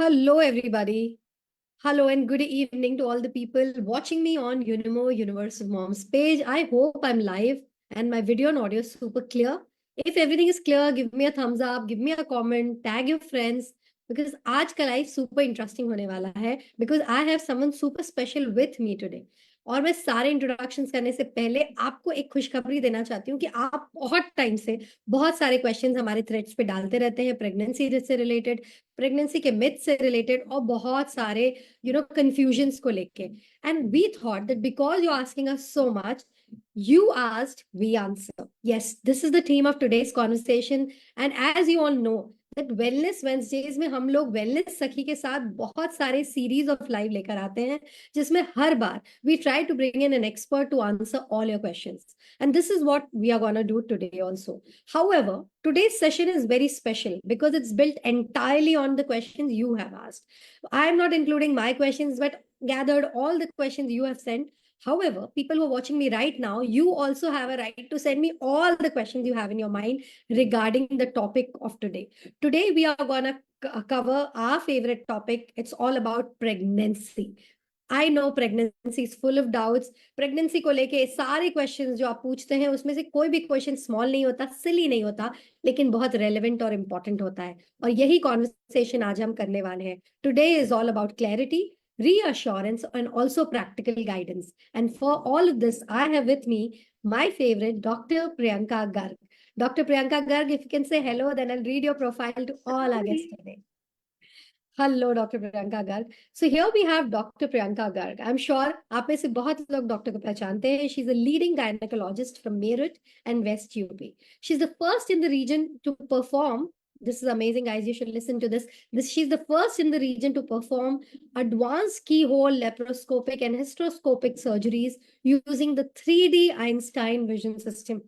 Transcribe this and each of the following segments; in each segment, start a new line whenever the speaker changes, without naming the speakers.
Hello, everybody. Hello and good evening to all the people watching me on Unimo Universe of Moms page. I hope I'm live and my video and audio is super clear. If everything is clear, give me a thumbs up, give me a comment, tag your friends because आज का live super interesting होने वाला है because I have someone super special with me today. और मैं सारे introductions करने से पहले आपको एक खुशखबरी देना चाहती हूँ कि आप बहुत टाइम से बहुत सारे क्वेश्चंस हमारे थ्रेड्स पे डालते रहते हैं प्रेगनेंसी से रिलेटेड, प्रेगनेंसी के मिथ से रिलेटेड और बहुत सारे कंफ्यूजन्स को लेके and we thought that because you asking us so much you asked we answer. Yes, this is the theme of today's conversation and as you all know that wellness wednesdays में हम लोग wellness सखी के साथ बहुत सारे series of live लेकर आते हैं जिसमें हर बार we try to bring in an expert to answer all your questions and this is what we are going to do today also. However, today's session is very special because it's built entirely on the questions you have asked. I am not including my questions but gathered all the questions you have sent. However, people who are watching me right now, you also have a right to send me all the questions you have in your mind regarding the topic of today. Today, we are going to cover our favorite topic. It's all about pregnancy. I know pregnancy is full of doubts. Pregnancy को लेके सारे questions जो आप पूछते हैं उसमें से कोई भी question small नहीं होता, silly नहीं होता, लेकिन बहुत relevant और important होता है. और यही conversation आज हम करने वाले हैं. Today is all about clarity, reassurance and also practical guidance. And for all of this, I have with me my favorite, Dr. Priyanka Garg. Dr. Priyanka Garg, if you can say hello, then I'll read your profile to all our guests today. Hello, Dr. Priyanka Garg. So here we have Dr. Priyanka Garg. I'm sure आप में से बहुत लोग doctor को पहचानते हैं. She's a leading gynecologist from Meerut and West UP. She's the first in the region to perform. This is amazing, guys. You should listen to this. She's the first in the region to perform advanced keyhole laparoscopic and hysteroscopic surgeries using the 3D Einstein vision system.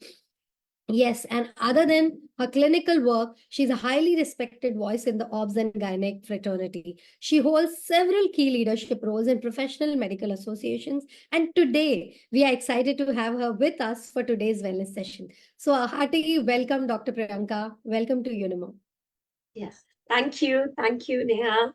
Yes, and other than her clinical work, she's a highly respected voice in the obs and gynec fraternity. She holds several key leadership roles in professional medical associations. And today, we are excited to have her with us for today's wellness session. So, a hearty welcome, Dr. Priyanka. Welcome to Unimo.
Yes, thank you. Thank you, Neha.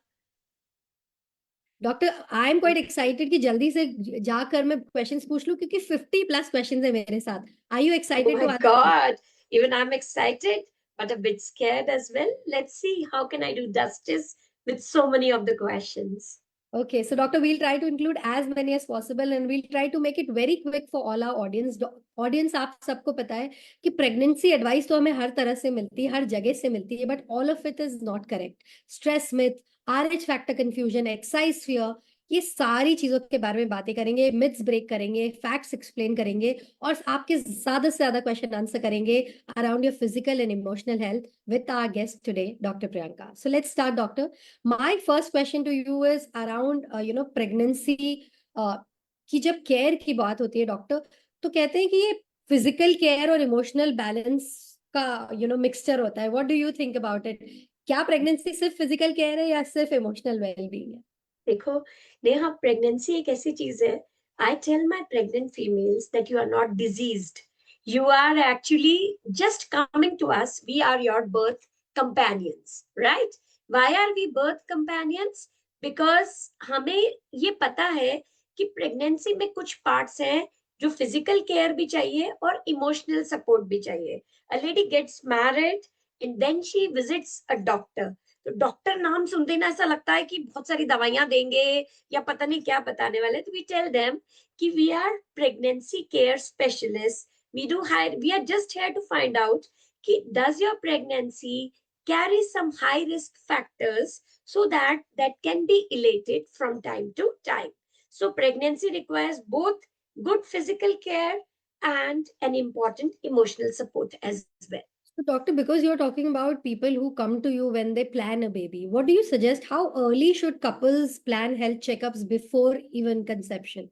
Doctor I am quite excited कि जल्दी से जाकर मैं questions पूछ लूं क्योंकि 50 plus questions है मेरे साथ. Are you excited?
Oh my God, even I'm excited, but a bit scared as well. Let's see how can I do justice with so many of the questions.
Okay, so doctor, we'll try to include as many as possible and we'll try to make it very quick for all our audience. Audience, आप सबको पता है कि pregnancy advice तो हमें हर तरह से मिलती है, हर जगह से मिलती है, but all of it is not correct. Stress myth, RH factor confusion, exercise fear, ये सारी चीजों के बारे में बातें करेंगे, मिथ्स ब्रेक करेंगे, फैक्ट्स एक्सप्लेन करेंगे और आपके ज्यादा से ज्यादा क्वेश्चन आंसर करेंगे around your physical and emotional health with our guest today, doctor Priyanka. So let's start, doctor. My first question to you is around pregnancy की जब केयर की बात होती है डॉक्टर, तो कहते हैं कि ये फिजिकल केयर और इमोशनल बैलेंस का मिक्सचर होता है. What do you think about it? क्या प्रेगनेंसी सिर्फ फिजिकल केयर है या सिर्फ इमोशनल वेलबींग है?
देखो नेहा, प्रेगनेंसी एक ऐसी चीज है. I tell my pregnant females that you are not diseased. You are actually just coming to us. We are your birth companions, right? Why are we birth companions? Because हमें ये पता है कि प्रेगनेंसी में कुछ पार्ट्स हैं जो physical care भी चाहिए और इमोशनल सपोर्ट भी चाहिए. A lady gets married and then she visits a doctor. तो डॉक्टर नाम सुनते ना ऐसा लगता है कि बहुत सारी दवाइयां देंगे या पता नहीं क्या बताने वाले. तो वी टेल देम कि we are pregnancy care specialist. We are just here to find out कि does your pregnancy carry some high risk factors so that can be elated from time to time. So pregnancy requires both good physical care and an important emotional support as well.
So doctor, because you're talking about people who come to you when they plan a baby, what do you suggest? How early should couples plan health checkups before even conception?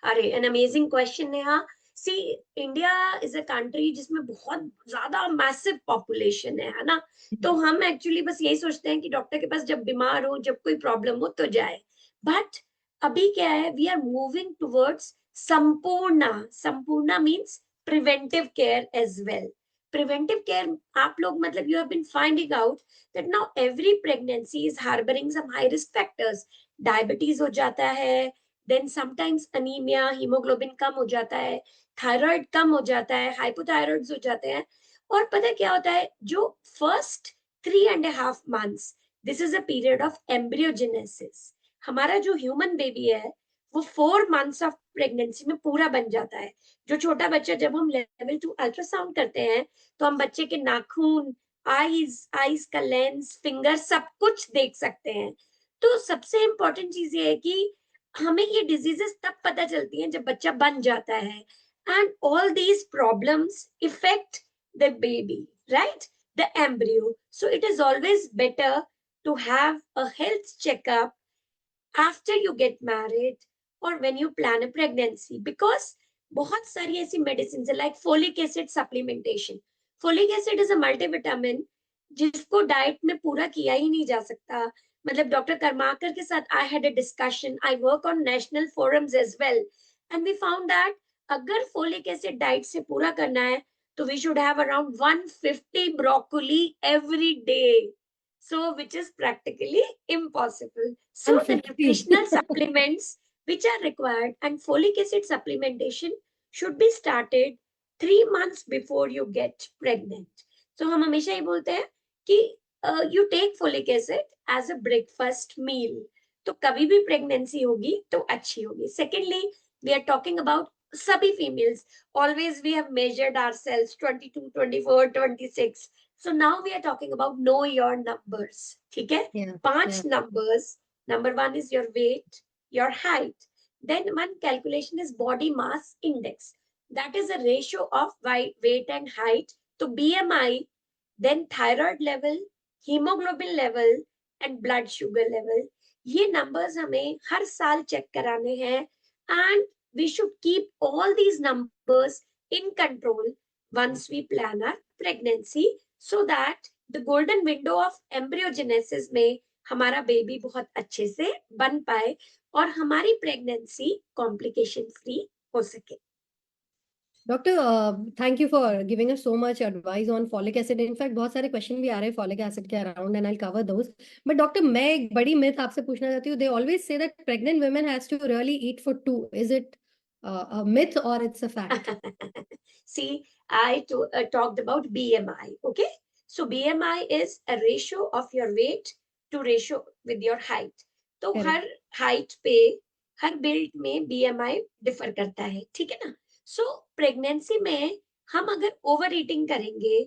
अरे an amazing question, Neha. See, India is a country जिसमें बहुत ज्यादा massive population है ना. तो हम actually बस यही सोचते हैं कि डॉक्टर के पास जब बीमार हो, जब कोई प्रॉब्लम हो तो जाए. बट अभी क्या है, we are moving towards Sampoorna. Sampoorna means preventive care as well. preventive care, आप लोग मतलब you have been finding out that now every pregnancy is harboring some high risk factors. Diabetes हो जाता है, then sometimes anemia, hemoglobin कम हो जाता है, thyroid कम हो जाता है, hypothyroids हो जाते हैं. और पता है क्या होता है, जो first 3.5 months, this is a period of embryogenesis. हमारा जो ह्यूमन बेबी है वो 4 months ऑफ प्रेगनेंसी में पूरा बन जाता है. जो छोटा बच्चा, जब हम लेवल 2 अल्ट्रासाउंड करते हैं तो हम बच्चे के नाखून, आईज का लेंस, फिंगर, सब कुछ देख सकते हैं. तो सबसे इंपॉर्टेंट चीज ये है कि हमें ये डिजीजेस तब पता चलती हैं जब बच्चा बन जाता है. And all these problems effect the baby, right, the embryo. So it is always better to have a health checkup after you get married or when you plan a pregnancy, because बहुत सारी ऐसी medicine है like folic acid supplementation. Folic acid is a multivitamin जिसको diet में पूरा किया ही नहीं जा सकता. मतलब डॉक्टर कर्माकर के साथ I had a discussion, I work on national forums as well, and we found that अगर फोलिक एसिड डाइट से पूरा करना है तो we should have around 150 broccoli every day. So which is practically impossible. So
And
the
50.
nutritional supplements which are required and folic acid supplementation should be started 3 months before you get pregnant. So हम हमेशा ये बोलते हैं कि you take folic acid as a breakfast meal. तो कभी भी pregnancy होगी तो अच्छी होगी. Secondly, we are talking about सभी females. Always we have measured ourselves 22, 24, 26. So now we are talking about know your numbers. ठीक है?
Yeah,
5
yeah.
numbers. Number 1 is your weight, your height. Then one calculation is body mass index. That is a ratio of weight and height to BMI, then thyroid level, hemoglobin level and blood sugar level. ये numbers हमें हर साल check कराने हैं, and we should keep all these numbers in control once we plan our pregnancy, so that the golden window of embryogenesis में हमारा baby बहुत अच्छे से बन पाए और हमारी प्रेगनेंसी कॉम्प्लिकेशन फ्री हो सके.
Doctor, thank you for giving us so much advice on folic acid. In fact, बहुत सारे क्वेश्चन भी आ रहे हैं folic acid के around and I cover those. But doctor, मैं एक बड़ी मिथ आपसे पूछना चाहती हूँ. They always say that pregnant women has to really eat for two. Is it a myth or it's a fact?
See, I talked about BMI. Okay, so BMI is a ratio of your weight to ratio with your height. तो
Correct.
हर height पे, हर build में BMI differ करता है. ठीक है ना? सो pregnancy में हम अगर ओवर ईटिंग करेंगे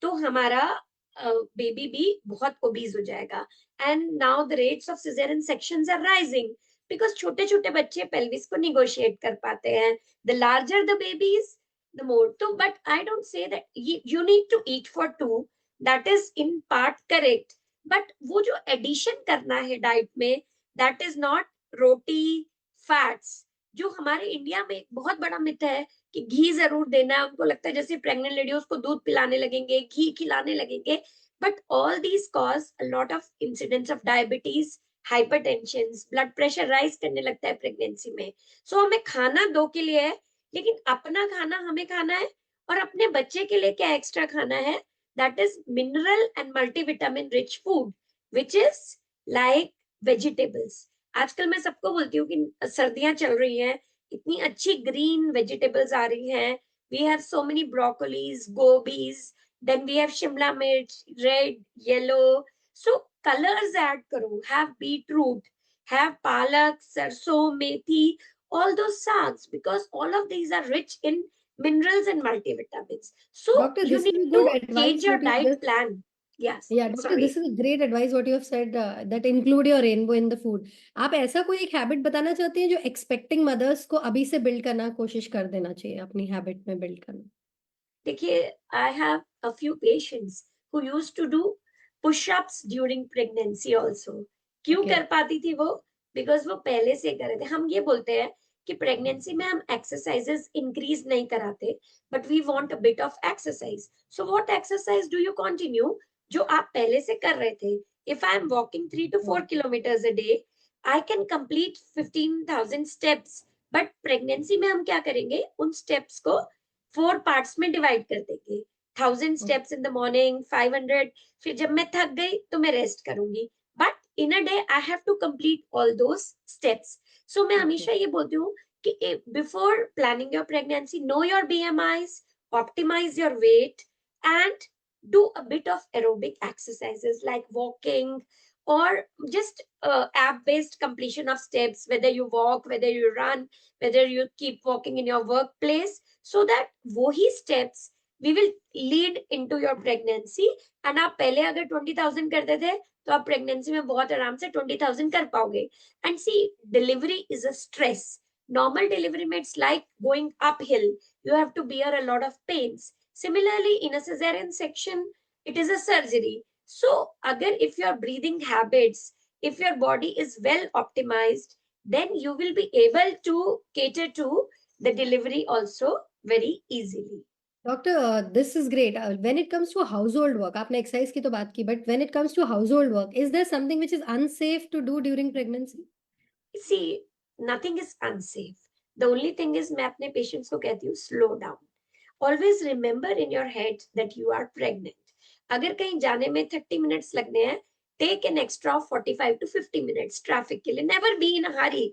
तो हमारा बेबी भी बहुत ओबीज हो जाएगा. And now the rates of caesarean sections are rising because छोटे छोटे बच्चे पेल्विस को निगोशिएट कर पाते हैं. The larger the babies the more. So, but I don't say that you need to eat for two. That is in part correct. But वो जो addition करना है डाइट में, that is not roti, fats. जो हमारे India में एक बहुत बड़ा मिथ है कि घी जरूर देना है. उनको लगता है जैसे प्रेग्नेंट लेडी उसको दूध पिलाने लगेंगे, घी खिलाने लगेंगे. But all these cause a lot of incidents of diabetes, hypertension, blood pressure rise करने लगता है प्रेगनेंसी में. So हमें खाना दो के लिए है, लेकिन अपना खाना हमें खाना है और अपने बच्चे के लिए क्या एक्स्ट्रा खाना है. That is mineral and multivitamin rich food which is like vegetables. आजकल मैं सबको बोलती हूँ कि सर्दियां चल रही हैं, इतनी अच्छी ग्रीन वेजिटेबल्स आ रही हैं. We have so many broccolis, गोबीज, then we have shimla mirch, red, yellow. So colours add करो. Have beetroot, have palak, sarson, methi, all those sags, because all of these are rich in minerals and multivitamins. So
Doctor,
you
this is
need
a
to
good advice
change your
what you
diet
just.
plan. Yes,
Yeah, doctor,
sorry.
this is a great advice what you have said, that include your rainbow in the food. आप ऐसा कोई एक habit बताना चाहते हैं जो expecting mother's को अभी से बिल्ड करना कोशिश कर देना चाहिए, अपनी हैबिट में बिल्ड करना?
देखिए, I have a few patients who used to do push-ups during pregnancy also. क्यों
Okay.
कर पाती थी वो? Because वो पहले से कर रहे थे. हम ये बोलते हैं कि प्रेगनेंसी में हम एक्सरसाइजेस इंक्रीज नहीं कराते, but we want a bit of exercise. So what exercise do you continue जो आप पहले से कर रहे थे? If I am walking 3 to 4 kilometers a day, I can complete 15,000 steps. But pregnancy में हम क्या करेंगे? उन स्टेप्स को 4 पार्ट्स में डिवाइड कर देंगे. 1000 steps in the morning, 500. फिर जब मैं थक गई तो मैं रेस्ट करूंगी. But in a day I have to complete all those steps. So मैं हमेशा ये बोलती हूँ कि before planning your pregnancy, know your BMIs, optimize your weight, and do a bit of aerobic exercises like walking, or just app based completion of steps, whether you walk, whether you run, whether you keep walking in your workplace, so that wohi steps we will lead into your pregnancy. And आप पहले अगर 20,000 करते थे तो आप pregnancy में बहुत आराम से 20,000 कर पाओगे. And see, delivery is a stress. Normal delivery में it's like going uphill. You have to bear a lot of pains. Similarly, in a cesarean section, it is a surgery. So agar if your breathing habits, if your body is well optimized, then you will be able to cater to the delivery also very easily.
Doctor, this is great. When it comes to household work, आपने exercise की तो बात की, but when it comes to household work, is there something which is unsafe to do during pregnancy?
See, nothing is unsafe. The only thing is मैं अपने patients को कहती हूँ slow down. Always remember in your head that you are pregnant. अगर कहीं जाने में 30 minutes लगने हैं, take an extra 45 to 50 minutes traffic के लिए. Never be in a hurry.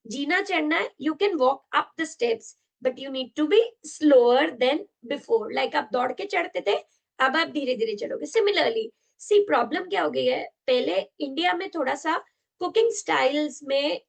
जीना चढ़ना है, you can walk up the steps, but you need to be slower than before. Like आप दौड़ के चढ़ते थे, अब आप धीरे धीरे चलोगे. Similarly, see problem क्या हो गई है, पहले इंडिया में थोड़ा सा कुकिंग स्टाइल्स में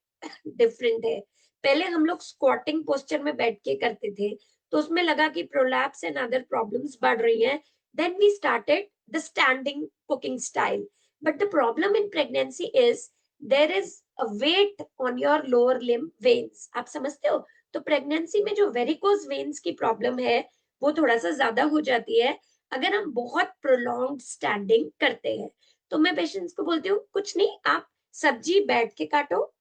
डिफरेंट है. पहले हम लोग स्क्वाटिंग पोस्चर में बैठ के करते थे, तो उसमें लगा कि प्रोलैप्स एंड अदर प्रॉब्लम्स बढ़ रही हैं. Then we started the standing cooking style. But the problem in pregnancy is there is a weight on your lower limb veins. आप समझते हो? तो प्रेगनेंसी में जो वेरिकोज वेन्स की प्रॉब्लम है वो थोड़ा सा ज्यादा हो जाती है अगर हम बहुत प्रोलॉन्ग्ड स्टैंडिंग करते हैं. तो मैं पेशेंट्स को बोलती हूँ कुछ नहीं, आप सब्जी बैठ के काटो,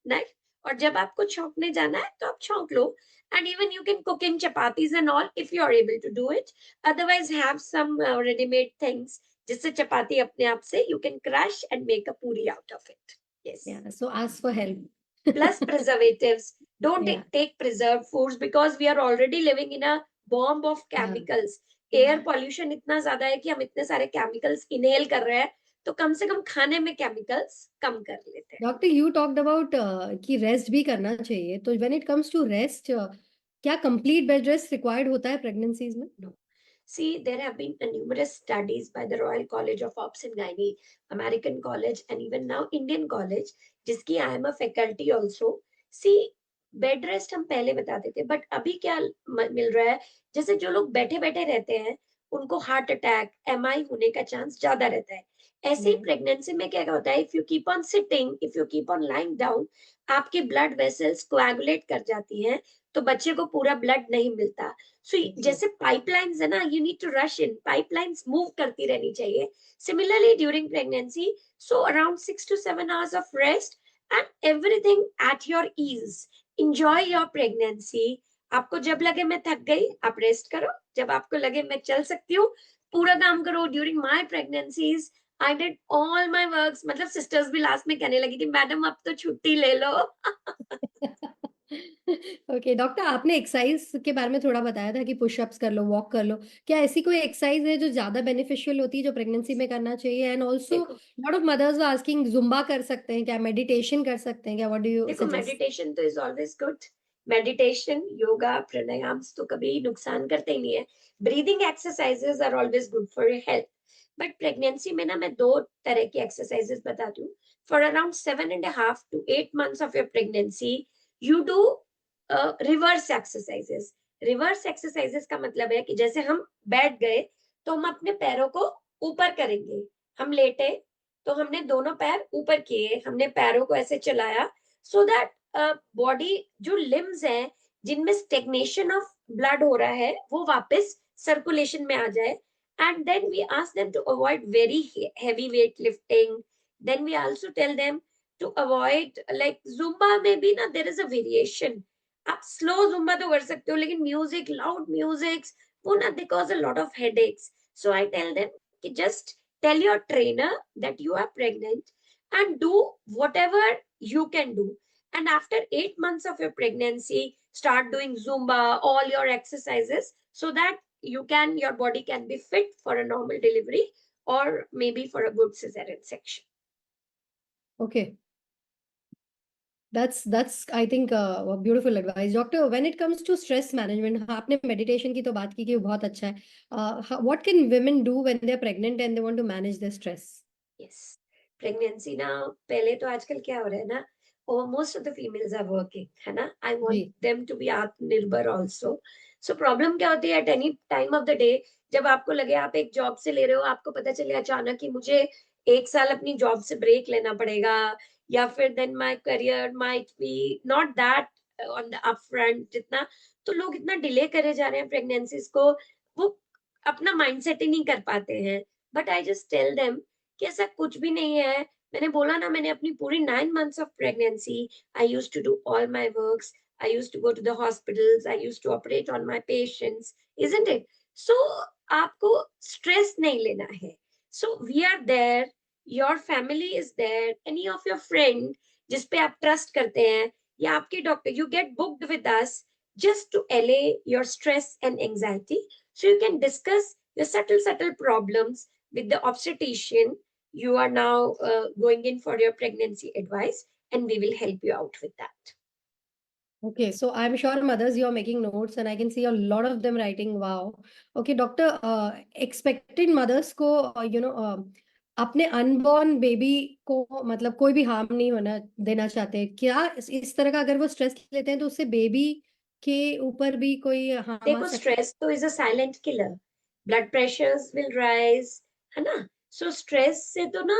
नहीं, और जब आपको छौंकने जाना है तो आप छौंक लो. And even you can cook in chapatis and all if you are able to do it. Otherwise, have some ready-made things. जिससे चपाती अपने आप से you can crush and make a puri out of it. Yes.
Yeah, so ask for help.
Plus preservatives. Don't
Yeah.
take preserved foods because we are already living in a bomb of chemicals. Air pollution इतना ज्यादा है कि हम इतने सारे chemicals inhale कर रहे हैं, तो कम से कम खाने में chemicals कम कर लेते हैं.
Doctor, you talked about कि रेस्ट भी करना चाहिए. तो when it comes to rest, क्या complete bed rest required होता है pregnancies में?
No. See, there have been numerous studies by the Royal College of Obs and Gynae, American College, and even now Indian College, जिसकी I am a faculty also. See, bed rest हम पहले बताते थे, but अभी क्या मिल रहा है, जैसे जो लोग बैठे बैठे रहते हैं उनको हार्ट अटैक, MI होने का चांस ज्यादा रहता है. ऐसे ही प्रेगनेंसी में क्या होता है, if you keep on sitting, if you keep on lying down, आपके ब्लड वेसल्स कोएगुलेट कर जाती हैं, तो बच्चे को पूरा ब्लड नहीं मिलता. सो जैसे पाइपलाइंस है ना, you need to rush in, pipelines move करती रहनी चाहिए. Similarly during pregnancy, so around 6 to 7 hours of rest and everything at your ease. Enjoy your pregnancy. आपको जब लगे मैं थक गई, आप रेस्ट करो. जब आपको लगे मैं चल सकती हूँ, पूरा काम करो. During my pregnancies I did all my works. मतलब सिस्टर्स भी लास्ट में कहने लगी थी, मैडम अब तो छुट्टी ले लो.
ओके डॉक्टर, आपने एक्सरसाइज के बारे में थोड़ा बताया था कि पुशअप्स कर लो, वॉक कर लो. क्या ऐसी कोई एक्सरसाइज है जो ज्यादा बेनिफिशियल होती है जो प्रेगनेंसी में करना चाहिए? And also lot of mothers are asking, Zumba कर सकते हैं क्या, मेडिटेशन कर सकते हैं क्या? व्हाट डू यू
देखो,
सजेस्ट?
मेडिटेशन तो is always good. Meditation, yoga, pranayama तो कभी नुकसान करते ही नहीं है. Breathing exercises are always good for your health. But pregnancy में ना मैं दो तरह की एक्सरसाइजेस बताती हूँ. For around 7.5 to 8 months of your pregnancy, you do reverse exercises. Reverse exercises का मतलब है कि जैसे हम बैठ गए तो हम अपने पैरों को ऊपर करेंगे. हम लेटे तो हमने दोनों पैर ऊपर किए, हमने पैरों को ऐसे चलाया, सो दैट बॉडी जो लिम्स हैं जिनमें स्टेग्नेशन ऑफ ब्लड हो रहा है वो वापस सर्कुलेशन में आ जाए. And then we ask them to avoid very heavy weight lifting. Then we also tell them to avoid, like Zumba में भी ना देयर इज अ वेरिएशन. आप स्लो जुम्बा तो कर सकते हो, लेकिन म्यूजिक, लाउड म्यूजिक, वो ना they cause a lot of headaches. So I tell them कि just tell your trainer that you are pregnant and do whatever you can do. And after 8 months of your pregnancy, start doing Zumba, all your exercises, so that your body can be fit for a normal delivery or maybe for a good cesarean section.
Okay. That's I think a beautiful advice. Doctor, when it comes to stress management, आपने meditation की तो बात की कि वो बहुत अच्छा है. What can women do when they're pregnant and they want to manage their stress?
Yes. Pregnancy ना, पहले तो आजकल क्या हो रहा है ना, most of the females are working, है ना. I want
ji.
them to be आत्मनिर्भर also. So problem क्या होती है, at any time of the day, जब आपको लगे आप एक जॉब से ले रहे हो, आपको पता चले अचानक कि मुझे 1 साल अपनी जॉब से ब्रेक लेना पड़ेगा, या फिर then my career might be not that on the upfront जितना, तो लोग इतना डिले करे जा रहे हैं प्रेगनेंसीज को, वो अपना माइंडसेट ही नहीं कर पाते हैं. But I just tell them कि ऐसा कुछ भी नहीं है. मैंने बोला ना, मैंने अपनी पूरी 9 months of pregnancy, I used to do all my works, I used to go to the hospitals, I used to operate on my patients, isn't it? So आपको स्ट्रेस नहीं लेना है. So we are there, your family is there, any of your friend जिस पे आप trust करते हैं, या आपके doctor, you get booked with us just to allay your stress and anxiety, so you can discuss your subtle problems with the obstetrician. You are now going in for your pregnancy advice, and we will help you out with that.
Okay, so I'm sure mothers, you're making notes, and I can see a lot of them writing, wow. Okay, doctor, expected mothers को, अपने unborn baby को मतलब कोई भी harm नहीं होना देना चाहते, क्या इस तरह का अगर वो स्ट्रेस लेते हैं तो उससे बेबी के ऊपर भी कोई हार्म आ
देखो,
सकता
स्ट्रेस तो is a silent killer. Blood pressures will rise, है ना. सो स्ट्रेस से तो ना,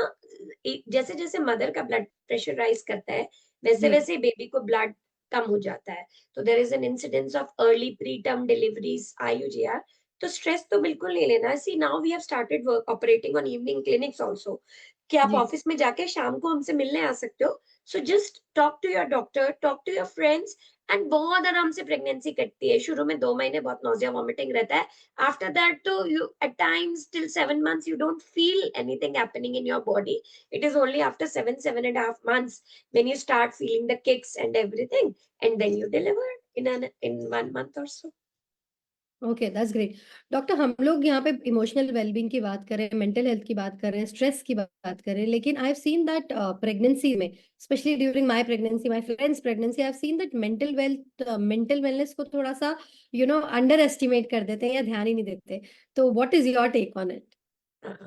जैसे जैसे मदर का ब्लड प्रेशर राइज करता है,
है?
वैसे
जी.
वैसे बेबी को ब्लड कम हो जाता है. तो there is an incidence of early pre term deliveries, IUGR. तो स्ट्रेस तो बिल्कुल नहीं लेना. See now we have started work operating on evening clinics also, कि आप
जी.
ऑफिस में जाके शाम को हमसे मिलने आ सकते हो. So just talk to your doctor, talk to your friends, and बहुत आराम से प्रेगनेंसी कटती है. शुरू में 2 महीने बहुत नोजिया वॉमिटिंग रहता है. आफ्टर दैट तो you at times till 7 months you don't feel anything happening in your body. It is only after 7.5 months when you start feeling the kicks and everything, and then you deliver in 1 month or so.
Okay, that's great. Doctor, हम लोग यहाँ पे emotional wellbeing की बात कर रहे हैं, mental health की बात कर रहे हैं, स्ट्रेस की बात कर रहे हैं, लेकिन I have seen that pregnancy में, specially during my pregnancy, my friends pregnancy, I have seen that mental wellness को थोड़ा सा अंडर एस्टिमेट कर देते हैं या ध्यान ही नहीं देते. तो what is your take on it?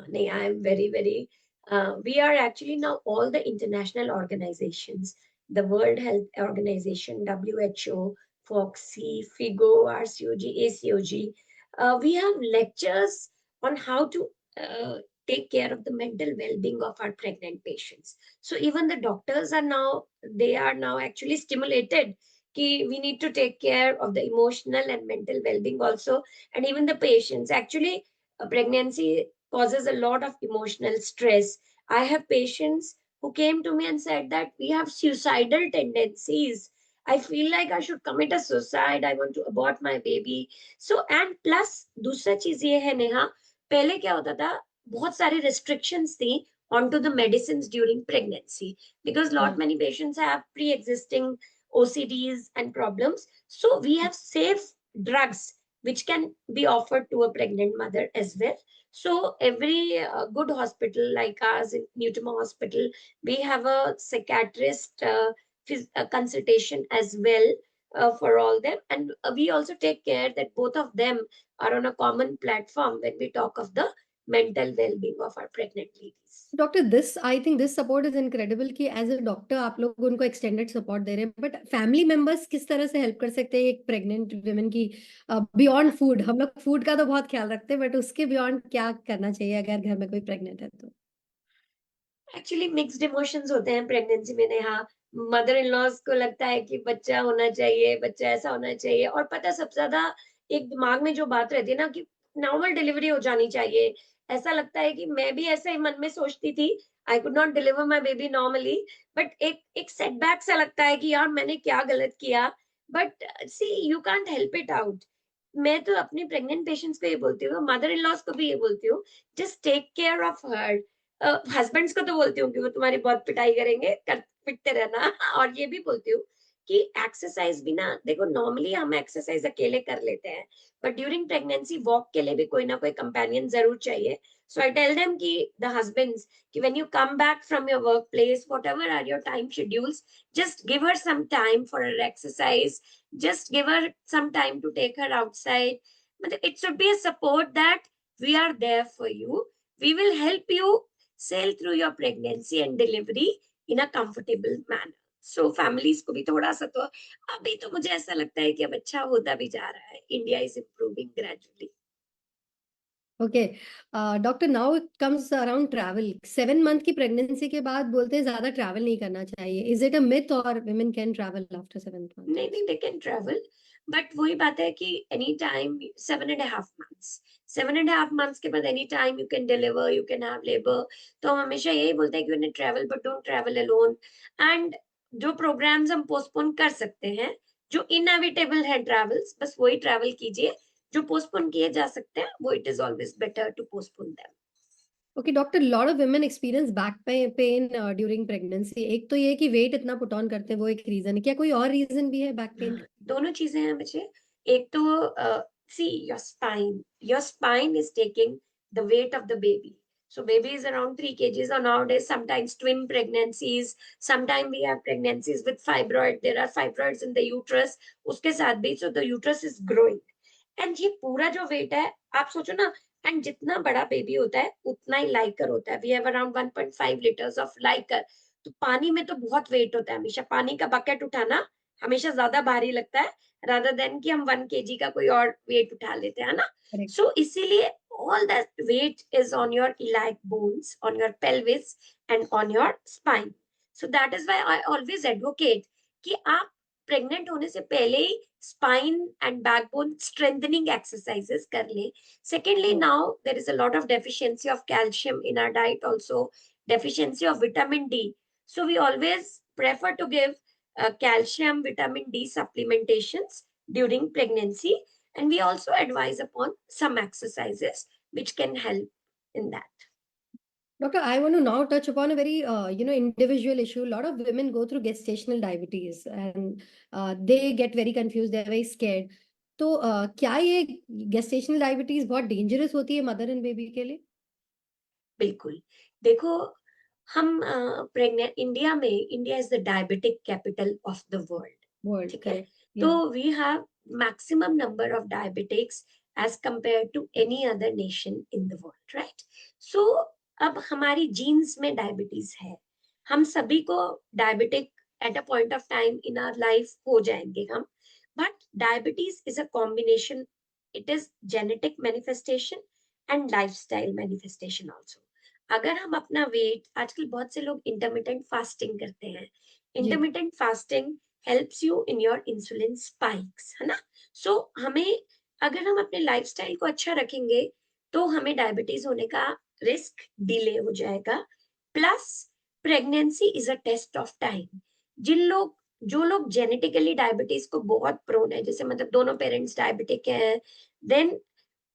No, I am very. We are actually now all the international organizations, the World Health Organization, WHO, FOXY, FIGO, RCOG, ACOG. We have lectures on how to take care of the mental well-being of our pregnant patients. So even the doctors are now, they are now actually stimulated. We need to take care of the emotional and mental well-being also, and even the patients. Actually, pregnancy causes a lot of emotional stress. I have patients who came to me and said that we have suicidal tendencies. I feel like I should commit a suicide. I want to abort my baby. So, and plus, दूसरा चीज ये है नेहा, पहले क्या होता था, बहुत सारी restrictions थी onto the medicines during pregnancy, because lot many patients have pre-existing OCDs and problems. So we have safe drugs which can be offered to a pregnant mother as well. So every good hospital like ours in Newtoma Hospital, we have a psychiatrist consultation as well for all them, and we also take care that both of them are on a common platform when we talk of the mental well-being of our pregnant ladies.
Doctor, this I think this support is incredible कि as a doctor आप लोग उनको extended support दे रहे हैं, but family members किस तरह से help कर सकते हैं एक प्रेग्नेंट वुमेन की बियॉन्ड फूड? हम लोग फूड का तो बहुत ख्याल रखते हैं, बट उसके बियॉन्ड क्या करना चाहिए अगर घर में कोई प्रेग्नेंट है तो?
एक्चुअली मिक्स्ड इमोशंस होते हैं प्रेगनेंसी में नेहा. मदर इन लॉज को लगता है कि बच्चा होना चाहिए, बच्चा ऐसा होना चाहिए, और पता सबसे ज्यादा एक दिमाग में जो बात रहती है ना कि नॉर्मल डिलीवरी हो जानी चाहिए. ऐसा लगता है कि मैं भी ऐसा ही मन में सोचती थी. I could not deliver my baby normally, but एक एक सेटबैक सा लगता है कि यार मैंने क्या गलत किया. But see, you can't help it out. मैं तो अपनी प्रेग्नेंट पेशेंट्स को ये बोलती हूँ, मदर इन लॉज को भी ये बोलती हूँ, just take care of her. Husbands को तो बोलती हूँ कि वो तुम्हारी बहुत पिटाई करेंगे, कर पिटते रहना. और ये भी बोलती हूँ कि एक्सरसाइज भी ना, देखो नॉर्मली हम एक्सरसाइज अकेले कर लेते हैं, बट ड्यूरिंग प्रेगनेंसी वॉक के लिए भी कोई ना कोई कंपेनियन जरूर चाहिए. सो आई टेल देम कि द हस्बैंड्स कि when you come back from your work place, whatever are your time schedules, just give her some time for her exercise, just give her some time to take her outside. But it should be a support that we are there for you, we will help you sail through your pregnancy and delivery in a comfortable manner. So families को भी थोड़ा सा तो अभी तो मुझे ऐसा लगता है कि अब अच्छा होता भी जा रहा है. India is improving gradually.
Okay doctor, now it comes around travel. 7 month की प्रेगनेंसी के बाद बोलते हैं ज्यादा ट्रैवल नहीं करना चाहिए. इज इट अ मिथ और women can travel after 7 months?
नहीं नहीं, दे कैन ट्रेवल, बट वही बात है कि एनी टाइम 7.5 months, 7.5 months के बाद any time you can deliver, you can have labour. तो हम हमेशा यही बोलते हैं कि when travel but don't travel alone. And जो प्रोग्राम्स हम पोस्टपोन कर सकते हैं, जो इनएविटेबल है ट्रेवल्स, बस वही ट्रेवल कीजिए. जो पोस्टपोन किए जा सकते हैं वो it is always better to postpone them.
Okay doctor, lot of women experience back pain during pregnancy. एक तो ये कि वेट इतना पुट ऑन करते हैं, वो एक रीजन है. क्या कोई और रीजन भी है बैक पेन?
दोनों चीजें हैं बच्चे. एक तो see your spine is taking the weight of the baby. So baby is around 3 kgs, or nowadays sometimes twin pregnancies, sometimes we have pregnancies with fibroid, there are fibroids in the uterus, उसके साथ भी, so the uterus is growing. And ये पूरा जो wait है, आप सोचो ना, एंड जितना बड़ा बेबी होता है उतना ही लाइकर होता है. We have around 1.5 liters of liquor. तो पानी में तो बहुत वेट होता है. हमेशा पानी का बकेट उठाना हमेशा ज्यादा भारी लगता है, रादर देन कि हम 1 kg का कोई और वेट उठा लेते हैं ना.
Correct.
सो इसीलिए all that weight is on your iliac bones, on your pelvis and on your spine. So that is why I always advocate कि आप प्रेग्नेंट होने से पहले ही spine and backbone strengthening exercises कर लें. Secondly,
Oh.
now there is a lot of deficiency of calcium in our diet, also deficiency of vitamin D. So we always prefer to give calcium, vitamin D supplementations during pregnancy, and we also advise upon some exercises which can help in that.
Doctor, I want to now touch upon a very, individual issue. A lot of women go through gestational diabetes and they get very confused. They're very scared. तो क्या ये gestational diabetes बहुत dangerous होती है mother and baby के लिए?
बिल्कुल. देखो, हम प्रेग्नेंट इंडिया में, India is the diabetic capital of the world.
World,
ठीक है.
correct.
तो
Yeah.
We have maximum number of diabetics as compare to any other nation in the world, right. So अब हमारी जीन्स में डायबिटीज है. हम सभी को diabetic at a point of time in our life हो जाएंगे हम. But diabetes is a combination. It is genetic manifestation and lifestyle manifestation also. अगर हम अपना वेट, आजकल बहुत से लोग इंटरमिटेंट फास्टिंग करते हैं.
जी.
Intermittent fasting helps you in your insulin spikes, है ना. सो हमें, अगर हम अपने लाइफस्टाइल को अच्छा रखेंगे तो हमें डायबिटीज होने का रिस्क डिले हो जाएगा. Plus pregnancy is a test of time. जो लोग जेनेटिकली डायबिटीज को बहुत प्रोन है, जैसे मतलब दोनों पेरेंट्स डायबिटिक हैं, देन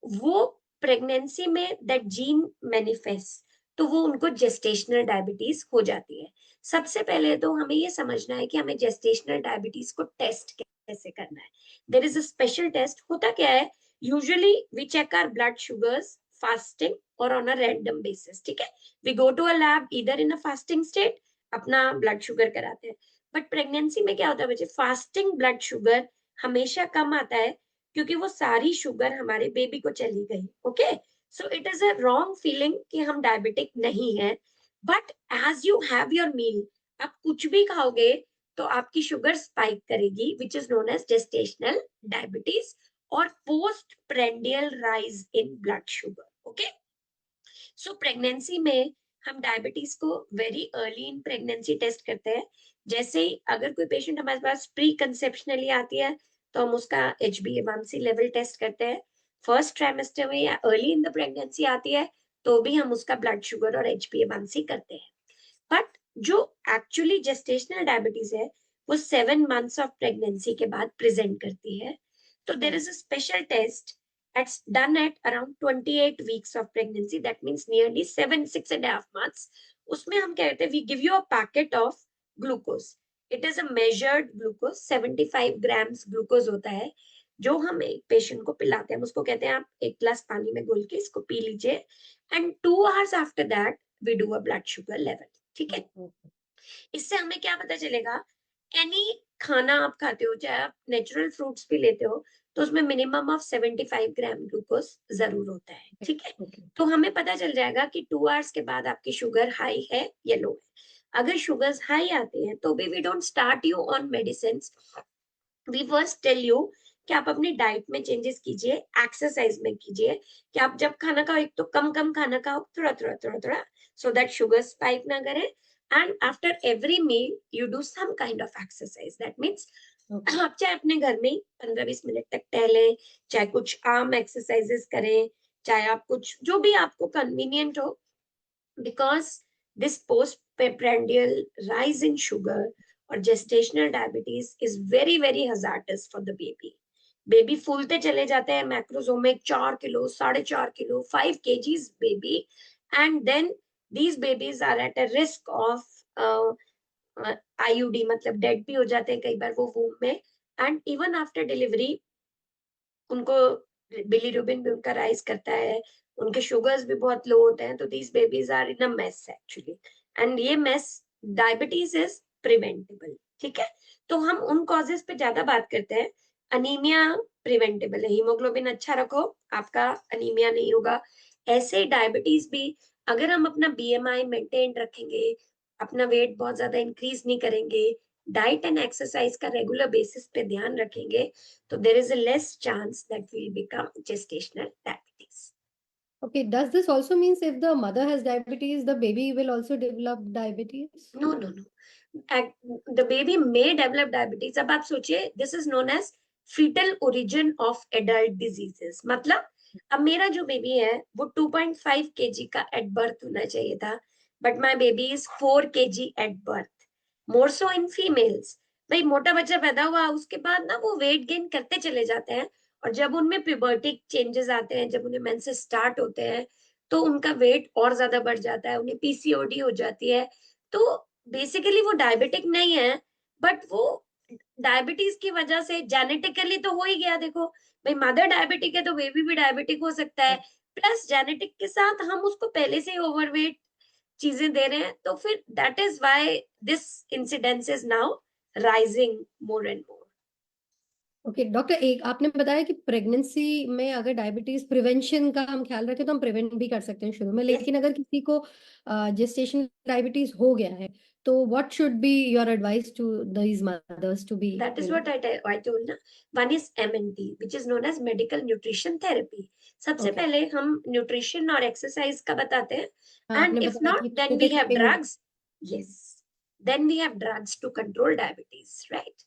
वो प्रेगनेंसी में दैट जीन मैनिफेस्ट, तो वो उनको जेस्टेशनल डायबिटीज हो जाती है. सबसे पहले तो हमें ये समझना है कि हमें जेस्टेशनल डायबिटीज को टेस्ट कैसे करना है. There is a special test. होता क्या है, usually we check our blood sugars fasting और ऑन अ रैंडम बेसिस. ठीक है, we go to a lab either in a fasting state, अपना ब्लड शुगर कराते हैं. बट प्रेगनेंसी में क्या होता है बच्चे, फास्टिंग ब्लड शुगर हमेशा कम आता है, क्योंकि वो सारी शुगर हमारे बेबी को चली गई. Okay, so it is a wrong feeling कि हम डायबिटिक नहीं है. But as you have your meal, आप कुछ भी खाओगे तो आपकी शुगर स्पाइक करेगी, which is known as gestational diabetes और post prandial rise in blood sugar. Okay, so pregnancy में हम डायबिटीज को very early in pregnancy test करते हैं. जैसे ही अगर कोई पेशेंट हमारे पास प्री कंसेप्शनली आती है तो हम उसका HbA1c लेवल टेस्ट करते हैं. फर्स्ट ट्राइमेस्टर में या अर्ली इन द प्रेगनेंसी आती है तो भी हम उसका ब्लड शुगर और HbA1c करते हैं. बट जो एक्चुअली जेस्टेशनल डायबिटीज है वो 7 months ऑफ प्रेगनेंसी के बाद प्रेजेंट करती है. तो there is a special test. It's done at around 28 weeks of pregnancy. That means nearly 6.5 months. उसमें हम क्या करते हैं, we give you a packet of glucose. It is a measured glucose, 75 grams glucose होता है जो हम एक पेशेंट को पिलाते हैं। उसको कहते हैं आप एक गिलास पानी में घोल के इसको पी लीजिए, and 2 hours after that we do a blood sugar level. ठीक है, इससे हमें क्या पता चलेगा, एनी खाना आप खाते हो, चाहे आप नेचुरल फ्रूट्स भी लेते हो, तो उसमें मिनिमम ऑफ 75 ग्राम ग्लूकोज जरूर होता है। ठीक है, तो हमें पता चल जाएगा कि 2 hours के बाद आपकी शुगर हाई है या लो है। अगर शुगर्स हाई आते हैं तो भी we don't start you on medicine, we first tell you कि आप अपनी डाइट में चेंजेस कीजिए, एक्सरसाइज में कीजिए, कि आप जब खाना खाओ एक तो कम कम खाना खाओ, थोड़ा थोड़ा थोड़ा थोड़ा, सो दैट शुगर स्पाइक ना करे, and after every meal you do some kind of exercise. That means आप चाहे अपने घर में 15-20 मिनट तक टहलें, चाहे कुछ आर्म एक्सरसाइजेस करें, चाहे आप कुछ जो भी आपको कन्वीनियंट हो, because this postprandial rise in sugar or gestational diabetes is very very hazardous for the baby. Baby फूलते चले जाते हैं, macrosomic 4 kilo, 4.5 kilo, 5 kgs baby, and then these babies are at a risk of IUD, मतलब dead भी हो जाते हैं कई बार वो वूम में, एंड इवन आफ्टर डिलीवरी उनको बिलीरुबिन भी उनका राइज करता है, उनके शुगर्स भी बहुत लो होते हैं, तो these babies are in a mess actually, and ये मेस, डायबिटीज इज प्रिवेंटेबल। ठीक है, तो हम उन कॉजेस पे ज्यादा बात करते हैं। अनीमिया प्रिवेंटेबल है, हीमोग्लोबिन अच्छा रखो, आपका अनीमिया नहीं होगा। ऐसे डायबिटीज भी, अगर हम अपना बीएमआई मेंटेन रखेंगे, अपना वेट बहुत ज्यादा इंक्रीज नहीं करेंगे, डाइट एंड एक्सरसाइज का रेगुलर बेसिस पे ध्यान रखेंगे, so there is a less chance that we'll become gestational diabetes.
Okay, does this also means if the mother has diabetes, the baby will also develop diabetes?
No, no, no. The baby may develop diabetes. अब आप सोचिए, this is known as fetal origin of adult diseases. मतलब अब मेरा जो baby है वो 2.5 kg का एट बर्थ होना चाहिए था, but my baby is 4 kg at birth, more so in females. भाई मोटा बच्चा पैदा हुआ उसके बाद ना वो वेट गेन करते चले जाते हैं, और जब उनमें प्यूबर्टिक चेंजेस आते हैं, जब उन्हें मेंसेस स्टार्ट होते हैं, तो उनका वेट और ज्यादा बढ़ जाता है, उन्हें पीसीओडी हो जाती है। तो बेसिकली वो डायबिटिक नहीं है, बट वो डायबिटीज की वजह से जेनेटिकली तो हो ही गया। देखो भाई, मदर डायबिटिक है तो बेबी भी डायबिटिक हो सकता है, प्लस जेनेटिक के साथ हम उसको पहले से ही ओवरवेट चीजें दे रहे हैं, तो फिर that is why this incidence is now rising more and more.
Okay doctor, एक आपने बताया कि प्रेगनेंसी में अगर डायबिटीज प्रिवेंशन का हम ख्याल रखें तो हम प्रिवेंट भी कर सकते हैं शुरू में,
Yes,
लेकिन अगर किसी को जेस्टेशन डायबिटीज हो गया है तो what should be your advice to these mothers to be
that is what I told ना। One is MNT, which is known as medical nutrition therapy. सबसे
ओके,
पहले हम न्यूट्रिशन और एक्सरसाइज का बताते हैं,
आपने
and if
बताया
not
कि
then
छोटे
we have
छोटे
drugs. Yes, then we have drugs to control diabetes, right?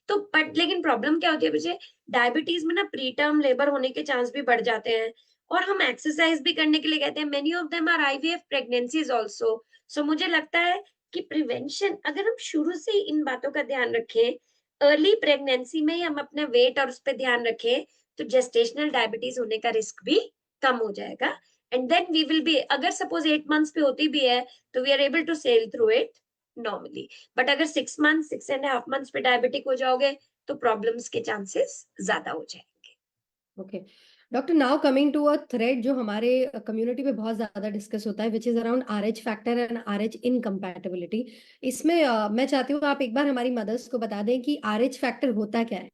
तो बट लेकिन प्रॉब्लम क्या होती है बच्चे, डायबिटीज में ना प्री टर्म लेबर होने के चांस भी बढ़ जाते हैं, और हम एक्सरसाइज भी करने के लिए कहते हैं, many of them are IVF pregnancies also. So मुझे लगता है कि प्रिवेंशन, अगर हम शुरू से इन बातों का ध्यान रखें, अर्ली प्रेगनेंसी में ही हम अपने वेट और उस पर ध्यान रखें, तो जेस्टेशनल डायबिटीज होने का रिस्क भी कम हो जाएगा, and then we will be, अगर सपोज 8 months पे होती भी है तो we are able to sail through it normally, but अगर 6 months, 6.5 months पे डायबिटिक हो जाओगे तो प्रॉब्लम्स के चांसेस ज्यादा हो जाएंगे।
Okay doctor, now coming to a thread जो हमारे कम्युनिटी में बहुत ज्यादा डिस्कस होता है, which is around RH factor and RH incompatibility. इसमें मैं चाहती हूँ आप एक बार हमारी मदर्स को बता दें कि आरएच फैक्टर होता क्या है।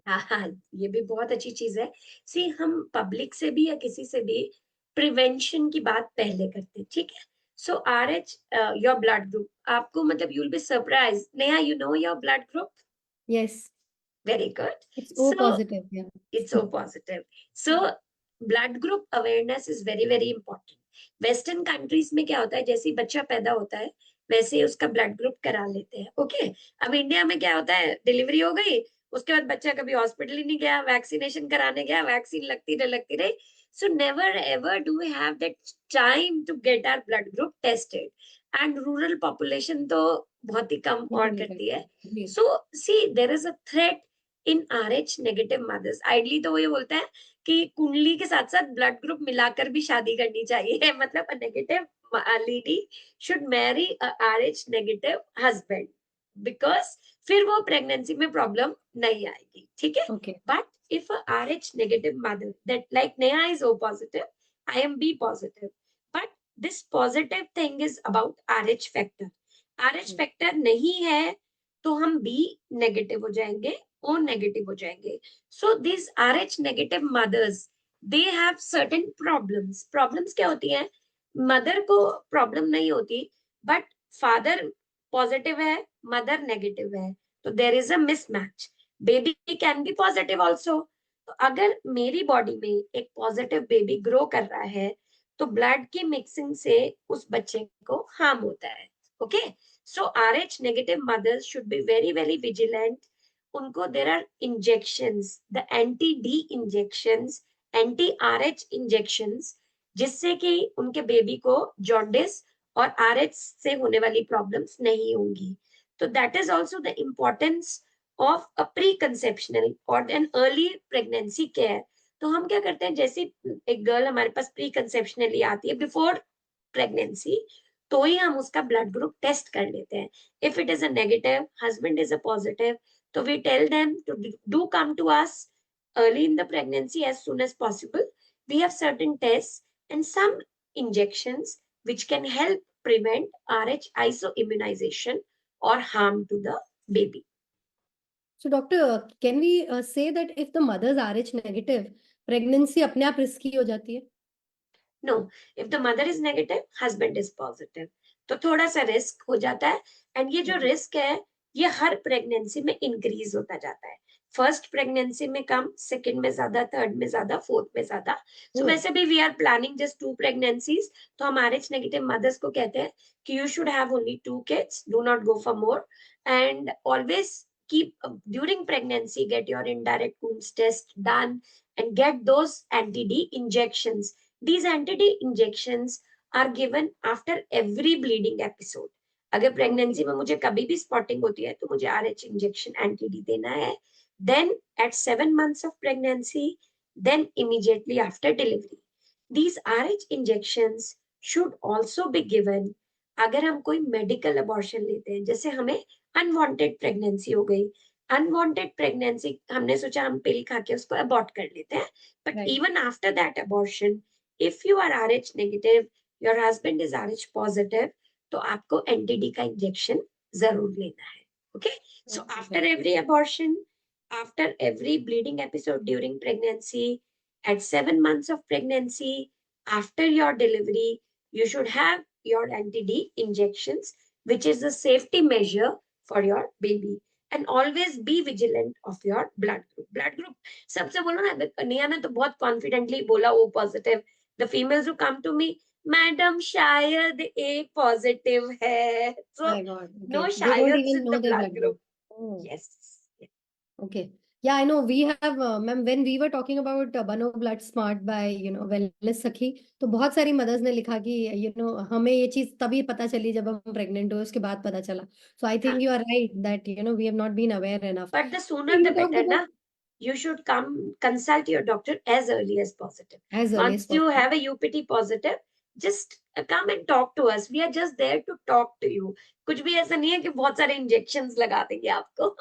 हाँ हाँ, ये भी बहुत अच्छी चीज है। सी, हम पब्लिक से भी या किसी से भी प्रिवेंशन की बात पहले करते हैं, ठीक है। So RH, your blood group, आपको मतलब you will be surprise, Neha, you know your blood group?
Yes,
very good.
It's O
so
positive.
it's so positive. So blood group awareness is very very important. Western countries में क्या होता है, जैसे ही बच्चा पैदा होता है वैसे ही उसका ब्लड ग्रुप करा लेते हैं। ओके, अब इंडिया में क्या होता है, डिलीवरी हो गई उसके बाद बच्चा कभी हॉस्पिटल ही नहीं गया, वैक्सीनेशन कराने गया, वैक्सीन लगती रही। So never ever do we have that time to get our blood group tested, and rural population तो बहुत ही कम और करती है।
जी।
So see, there is a threat in RH negative mothers. Ideally तो वो ये बोलता है कि कुंडली के साथ साथ ब्लड ग्रुप मिलाकर भी शादी करनी चाहिए मतलब a negative lady should marry a RH negative husband, because फिर वो प्रेगनेंसी में प्रॉब्लम नहीं आएगी, ठीक है.
Okay.
But if RH negative mother that like Neha is O positive, I am B positive, but this positive thing is about RH factor. RH factor नहीं है तो हम B नेगेटिव हो जाएंगे, O नेगेटिव हो जाएंगे. So this RH negative mothers, they have certain problems. Problems क्या होती है? मदर को प्रॉब्लम नहीं होती, बट फादर पॉजिटिव है, मदर नेगेटिव है, तो there is a mismatch. Baby can be positive also. तो अगर मेरी बॉडी में एक पॉजिटिव बेबी ग्रो कर रहा है तो ब्लड की मिक्सिंग से उस बच्चे को हार्म होता है. Okay, so RH negative mothers should be very very vigilant. उनको there are injections, the anti-D injections, anti-RH injections, जिससे कि उनके बेबी को जॉन्डिस और RH से होने वाली प्रॉब्लम्स नहीं होंगी. तो that is also the importance of a pre conceptional और एन अर्ली प्रेगनेंसी केयर. तो हम क्या करते हैं, जैसे एक गर्ल हमारे पास प्री कंसेप्शनली आती है बिफोर प्रेगनेंसी, तो ही हम उसका ब्लड ग्रुप टेस्ट कर लेते हैं. If it is a negative, husband is a positive, तो we tell them to do come to us early in the pregnancy as soon as possible. We have certain tests and some injections which can help prevent RH isoimmunization or harm to the baby.
So, doctor, can we say that if the mother's RH negative, pregnancy अपने आप risky हो जाती है?
No, if the mother is negative, husband is positive, तो थोड़ा सा risk हो जाता है. एंड ये जो रिस्क है ये हर प्रेगनेंसी में इंक्रीज होता जाता है. फर्स्ट प्रेगनेंसी में कम, सेकंड में ज्यादा, थर्ड में ज्यादा, फोर्थ में ज्यादा. सो वैसे भी we are planning just 2 pregnancies, तो हम RH नेगेटिव मदर्स को कहते हैं कि you should have only 2 kids, do not go for more. And always keep during pregnancy get your indirect wounds test done and get those anti-D injections. These anti-D injections are given after every bleeding episode. अगर pregnancy में मुझे कभी भी spotting होती है तो मुझे RH injection एंटी-D देना है. Then at 7 months of pregnancy, then immediately after delivery. These RH injections should also be given अगर हम कोई मेडिकल अबॉर्शन लेते हैं, जैसे हमें अनवांटेड प्रेगनेंसी हो गई. अनवांटेड प्रेगनेंसी हमने सोचा हम पिल खा के उसको अबॉर्ट कर लेते हैं, but even after that abortion, if you are RH negative, your husband is RH positive, तो आपको एंटी-D का इंजेक्शन जरूर लेना है. Okay, so after every abortion, after every bleeding episode during pregnancy, at 7 months of pregnancy, after your delivery, you should have your anti-D injections, which is a safety measure for your baby. And always be vigilant of your blood group. Blood group, सबसे बोलो ना, नेहा ने तो बहुत confidently बोला O positive. The females who come to me, madam शायद A positive है. So
My God.
no
Okay. They don't
शायद
even
in
know
the
their
blood
blood group.
group.
Oh.
Yes.
Okay. Yeah, I know we have, ma'am, when we were talking about Bano Blood Smart by, Wellness Sakhi, तो बहुत सारी mother's ने लिखा कि, हमें ये चीज तभी पता चली जब हम प्रेग्नेंट हुए, उसके बाद पता चला. So I think you are right that, we have not been aware enough.
But the
So
sooner
you
the
talked
better,
about
na? You should come consult your doctor as early as possible.
as early as
Once you
possible.
have a UPT positive, just come and talk to us. We are just there to talk to you. कुछ भी ऐसा नहीं है कि बहुत सारे injections लगा देंगे आपको.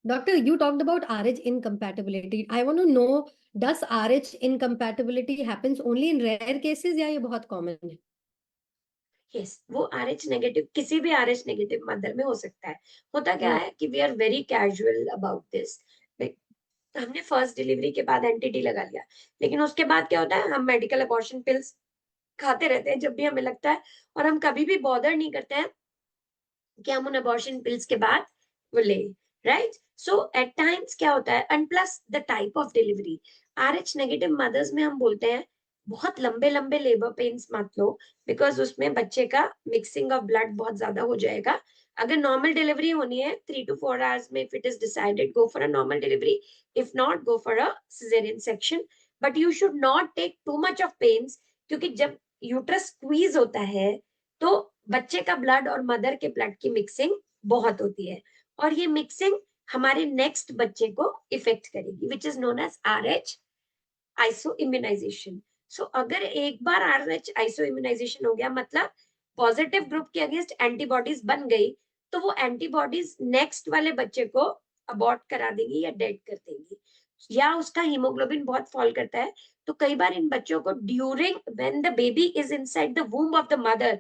Doctor, you talked about RH incompatibility. I want to know, does RH incompatibility happens only in rare cases या ये बहुत common है?
Yes, वो RH नेगेटिव, किसी भी RH नेगेटिव मदर में हो सकता है. होता क्या है कि we are very casual about this. हमने फर्स्ट डिलीवरी के बाद एंटी-D लगा लिया, लेकिन उसके बाद क्या होता है, हम मेडिकल अबॉर्शन पिल्स खाते रहते हैं जब भी हमें लगता है, और हम कभी भी बॉदर नहीं करते हैं कि हम उन अबॉर्शन पिल्स के बाद वो ले. राइट, सो एट टाइम्स क्या होता है, and plus the type of delivery. RH negative mothers में हम बोलते हैं बहुत लंबे लंबे लेबर पेन्स मत लो, बिकॉज उसमें बच्चे का मिक्सिंग ऑफ ब्लड बहुत ज्यादा हो जाएगा. अगर नॉर्मल डिलीवरी होनी है 3 to 4 आवर्स में, if it is decided, go for a normal delivery. If not, go for a caesarean section. But you should not take too much of pains, क्योंकि जब यूट्रस स्क्वीज होता है तो बच्चे का ब्लड और मदर के ब्लड की मिक्सिंग बहुत होती है, और ये मिक्सिंग हमारे नेक्स्ट बच्चे को इफेक्ट करेगी, which is known as RH iso immunisation. सो अगर एक बार RH आइसो इम्यूनाइजेशन हो गया, मतलब पॉजिटिव ग्रुप के अगेंस्ट एंटीबॉडीज बन गई, तो वो एंटीबॉडीज नेक्स्ट वाले बच्चे को अबॉर्ट करा देंगी या डेड कर देंगी, या उसका हीमोग्लोबिन बहुत फॉल करता है, तो कई बार इन बच्चों को during when the baby is inside the womb of the mother,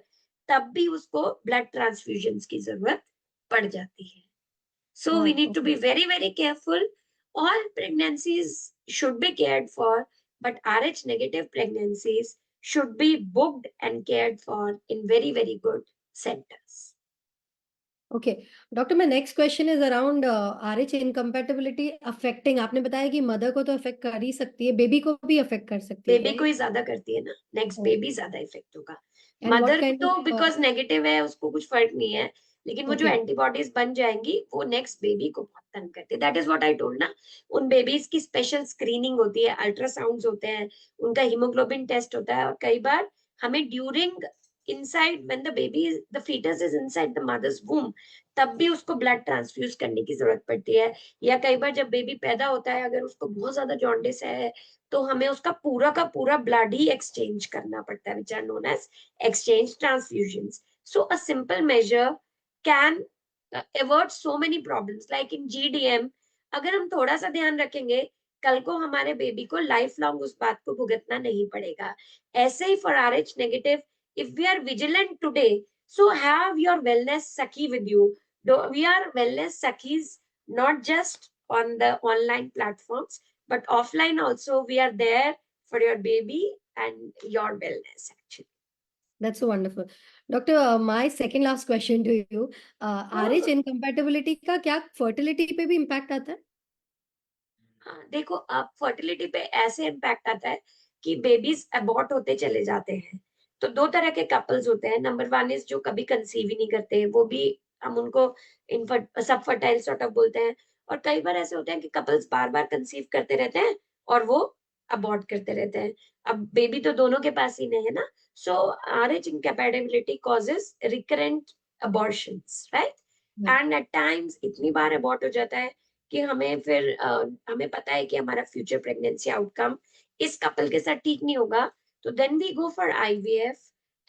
तब भी उसको ब्लड ट्रांसफ्यूजन्स की जरूरत पड़ जाती है. So we need to be very, very careful. All pregnancies should be cared for, but Rh negative pregnancies should be booked and cared for in very, very good centers.
Okay doctor, my next question is around RH incompatibility affecting. आपने बताया कि mother को तो affect कर ही सकती है, baby को भी अफेक्ट कर सकती है
बेबी
क्या?
को ही ज्यादा करती है ना, नेक्स्ट बेबी ज्यादा इफेक्ट होगा.
एंड व्हाट
मदर
काइंड
तो
ऑफ
बिकॉज नेगेटिव है उसको कुछ फर्क नहीं है, लेकिन वो जो
ओके
एंटीबॉडीज बन जाएंगी वो नेक्स्ट बेबी को बहुत तंग करती है. That is what I told ना. उन बेबीज की स्पेशल स्क्रीनिंग होती है, अल्ट्रासाउंड्स होते हैं, उनका हीमोग्लोबिन टेस्ट होता है, और कई बार हमें during inside when the baby the foetus is inside the mother's womb, तब भी उसको ब्लड ट्रांसफ्यूज करने की जरूरत पड़ती है. या कई बार जब बेबी पैदा होता है, अगर उसको बहुत ज्यादा जॉन्डिस है, तो हमें उसका पूरा का पूरा ब्लड ही एक्सचेंज करना पड़ता है, which are known as exchange transfusions. So a simple measure can avert so many problems. Like in GDM, अगर हम थोड़ा सा ध्यान रखेंगे, कल को हमारे बेबी को लाइफ लॉन्ग उस बात को भुगतना नहीं पड़ेगा. ऐसे ही for RH negative, if we are vigilant today, so have your wellness sakhi with you. We are wellness sakhis not just on the online platforms, but offline also. We are there for your baby and your wellness actually.
That's so wonderful. Doctor, my second last question to you, RH incompatibility का क्या fertility पे भी impact आता है?
हाँ, देखो अब fertility पे ऐसे इम्पैक्ट आता है कि बेबीज अबॉर्ट होते चले जाते हैं. तो दो तरह के कपल्स होते हैं. नंबर वन इज जो कभी कंसीव ही नहीं करते, वो भी हम उनको सब फर्टाइल सॉर्ट ऑफ बोलते हैं. और कई बार ऐसे होते हैं कि कपल्स बार बार कंसीव करते रहते हैं और वो अबॉर्ट करते रहते हैं. अब बेबी तो दोनों के पास ही नहीं है ना. सो RH incapability causes recurrent abortions, right. And at times इतनी बार अबॉर्ट हो जाता है कि हमें फिर हमें पता है कि हमारा फ्यूचर प्रेगनेंसी आउटकम इस कपल के साथ ठीक नहीं होगा. तो then we go for IVF,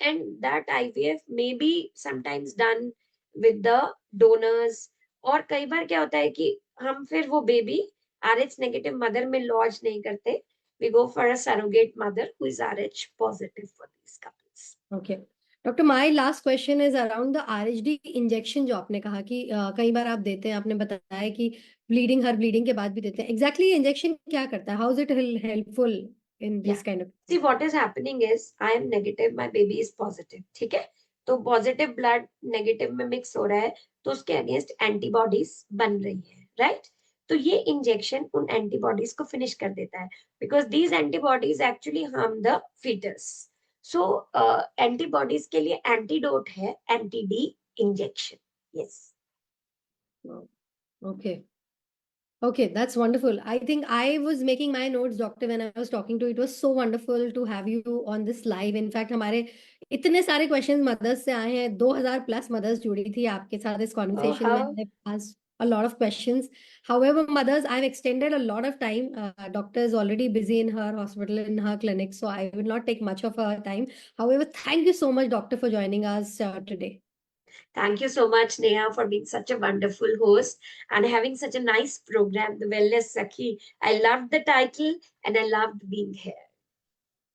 and that IVF may be sometimes done with the donors. और कई बार क्या होता है कि हम फिर वो बेबी RH नेगेटिव मदर में लॉज नहीं करते. We go for a surrogate mother who is RH positive for these couples.
Okay doctor, my last question is around the RHD injection, जो आपने कहा कि कई बार आप देते हैं. आपने बताया कि ब्लीडिंग, हर ब्लीडिंग के बाद भी देते हैं. एग्जैक्टली इंजेक्शन क्या करता है? How is it helpful in
Yeah.
This kind of?
See, what is happening is I am negative, my baby is positive. ठीक है. तो पॉजिटिव ब्लड नेगेटिव में मिक्स हो रहा है, तो उसके अगेंस्ट एंटीबॉडीज बन रही है, राइट. तो ये इंजेक्शन उन एंटीबॉडीज को फिनिश कर देता है, because these antibodies actually harm the foetus. So antibodies के लिए एंटीडोट है anti D injection. Yes.
Okay. Okay, that's wonderful. I think I was making my notes, doctor, when I was talking to you. It was so wonderful to have you on this live. In fact, हमारे इतने सारे questions mothers से आए हैं. 2000 plus mothers जुड़ी थी आपके साथ इस conversation में.
How?
I've asked a lot of questions. However, mothers, I've extended a lot of time. Doctor is already busy in her hospital, in her clinic, so I will not take much of her time. However, thank you so much, doctor, for joining us today.
Thank you so much, Neha, for being such a wonderful host and having such a nice program, The Wellness Sakhi. I loved the title and I loved being here.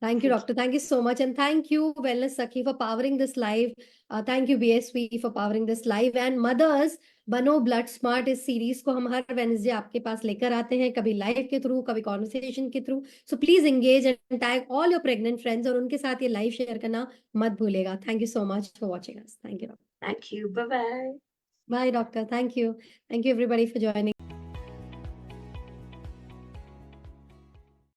Thank you, doctor. Thank you so much. And thank you, Wellness Sakhi, for powering this live. Thank you, BSV, for powering this live. And mothers, बनो blood smart. इस series को हम हर Wednesday आपके पास लेकर आते हैं, कभी live के थ्रू, कभी कॉन्वर्सेशन के through. So please engage and tag all your pregnant friends, और उनके साथ ये लाइव शेयर करना मत भूलेगा. Thank you so much for watching us. Thank you.
Thank you. Bye-bye.
Bye, doctor. Thank you. Thank you, everybody, for joining.